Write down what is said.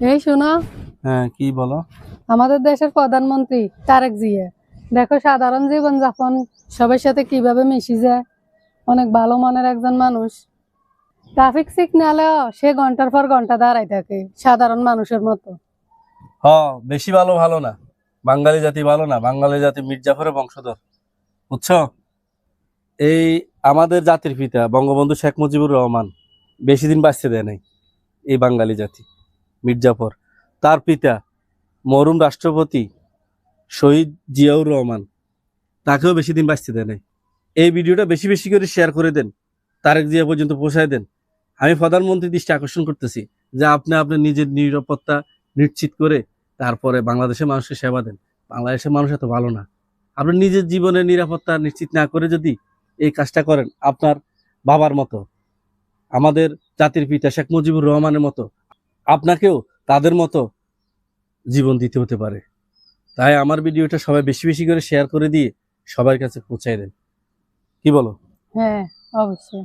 এই শোনো, হ্যাঁ, কি বলো? আমাদের দেশের প্রধানমন্ত্রী তারেক জিয়া, দেখো সাধারণ জীবনযাপন সবার সাথে কিভাবে মিশে যায়। অনেক ভালো মনের একজন মানুষ। ট্রাফিক সিগন্যালেও সে ঘন্টার পর ঘন্টা দাঁড়ায় থাকে সাধারণ মানুষের মতো। বেশি ভালো ভালো না, বাঙালি জাতি ভালো না, বাঙালি জাতি মির্জাফরের বংশধর, বুঝছো? এই আমাদের জাতির পিতা বঙ্গবন্ধু শেখ মুজিবুর রহমান বেশি দিন বাঁচতে দেয় নাই। এই বাঙালি জাতি মির্জাফর, তার পিতা মরহুম রাষ্ট্রপতি শহীদ জিয়াউর রহমান, তাকেও বেশি দিন বাঁচতে দেয় নাই। এই ভিডিওটা বেশি বেশি করে শেয়ার করে দেন, তারেক জিয়া পর্যন্ত পৌঁছায় দেন। আমি প্রধানমন্ত্রীর দৃষ্টি আকর্ষণ করতেছি যে আপনি আপনার নিজের নিরাপত্তা নিশ্চিত করে তারপরে বাংলাদেশের মানুষকে সেবা দেন। বাংলাদেশের মানুষ এত ভালো না। আপনি নিজের জীবনের নিরাপত্তা নিশ্চিত না করে যদি এই কাজটা করেন, আপনার বাবার মতো, আমাদের জাতির পিতা শেখ মুজিবুর রহমানের মতো আপনাকেও তাদের মতো জীবন দিতে হতে পারে। তাই আমার ভিডিওটা সবাই বেশি বেশি করে শেয়ার করে দিয়ে সবার কাছে পৌঁছায় দেন। কি বলো? হ্যাঁ, অবশ্যই।